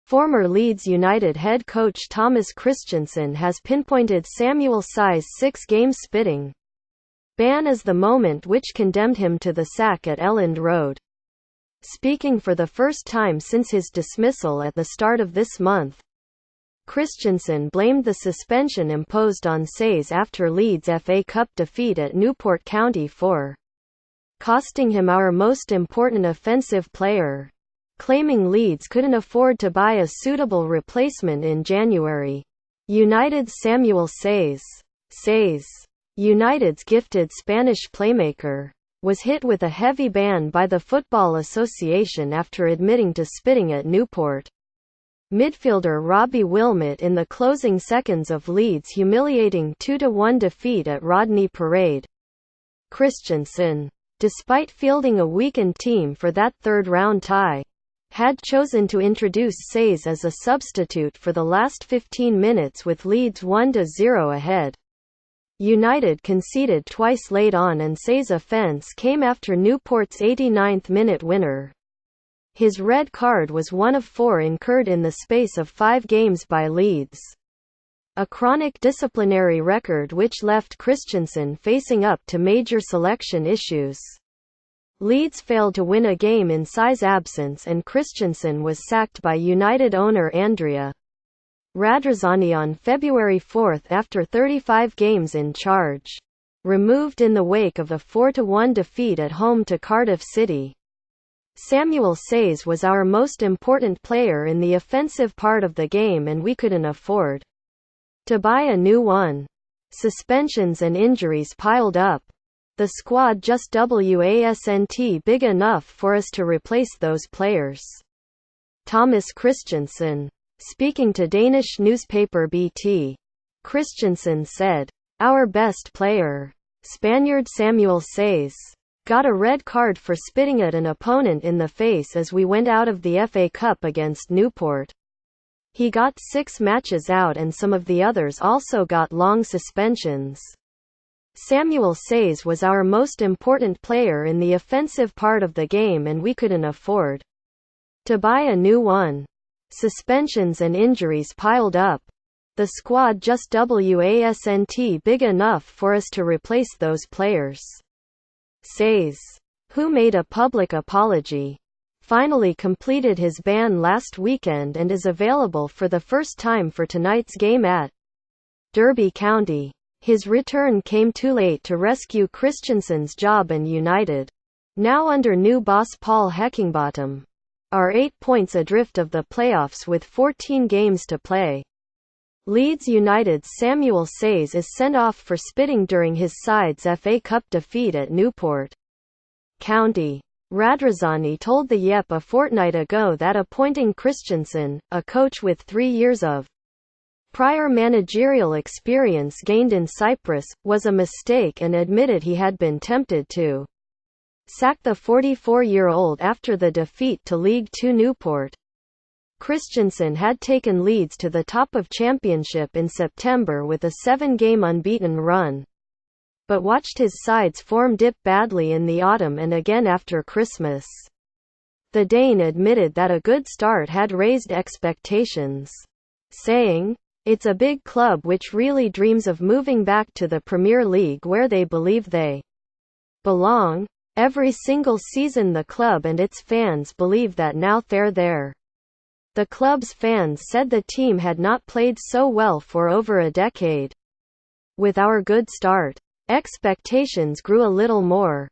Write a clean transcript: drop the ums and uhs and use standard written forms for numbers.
Former Leeds United head coach Thomas Christiansen has pinpointed Samuel Saiz' 6-game spitting ban as the moment which condemned him to the sack at Elland Road. Speaking for the first time since his dismissal at the start of this month, Christiansen blamed the suspension imposed on Saiz after Leeds' FA Cup defeat at Newport County for costing him our most important offensive player, claiming Leeds couldn't afford to buy a suitable replacement in January. United's Samuel Saiz, United's gifted Spanish playmaker, was hit with a heavy ban by the Football Association after admitting to spitting at Newport midfielder Robbie Wilmot in the closing seconds of Leeds' humiliating 2-1 defeat at Rodney Parade. Christiansen, despite fielding a weakened team for that third-round tie, had chosen to introduce Saiz as a substitute for the last 15 minutes with Leeds 1-0 ahead. United conceded twice late on and Saiz's offence came after Newport's 89th-minute winner. His red card was one of 4 incurred in the space of 5 games by Leeds, a chronic disciplinary record which left Christiansen facing up to major selection issues. Leeds failed to win a game in Saiz's absence and Christiansen was sacked by United owner Andrea Radrizzani on February 4 after 35 games in charge, removed in the wake of a 4-1 defeat at home to Cardiff City. Samuel Saiz was our most important player in the offensive part of the game and we couldn't afford to buy a new one. Suspensions and injuries piled up. The squad just wasn't big enough for us to replace those players. Thomas Christiansen, speaking to Danish newspaper BT, Christiansen said, "Our best player, Spaniard Samuel Saiz, got a red card for spitting at an opponent in the face as we went out of the FA Cup against Newport. He got 6 matches out and some of the others also got long suspensions. Samuel Saiz was our most important player in the offensive part of the game and we couldn't afford to buy a new one." Suspensions and injuries piled up. The squad just wasn't big enough for us to replace those players. Saiz, who made a public apology, finally completed his ban last weekend and is available for the first time for tonight's game at Derby County. His return came too late to rescue Christiansen's job and United, now under new boss Paul Heckingbottom, are 8 points adrift of the playoffs with 14 games to play. Leeds United's Samuel Saiz is sent off for spitting during his side's FA Cup defeat at Newport County. Radrizzani told the Yep a fortnight ago that appointing Christiansen, a coach with 3 years of prior managerial experience gained in Cyprus, was a mistake and admitted he had been tempted to sack the 44-year-old after the defeat to League Two Newport. Christiansen had taken Leeds to the top of Championship in September with a 7-game unbeaten run, but watched his side's form dip badly in the autumn and again after Christmas. The Dane admitted that a good start had raised expectations, saying, "It's a big club which really dreams of moving back to the Premier League where they believe they belong. Every single season the club and its fans believe that now they're there." The club's fans said the team had not played so well for over a decade. "With our good start, expectations grew a little more.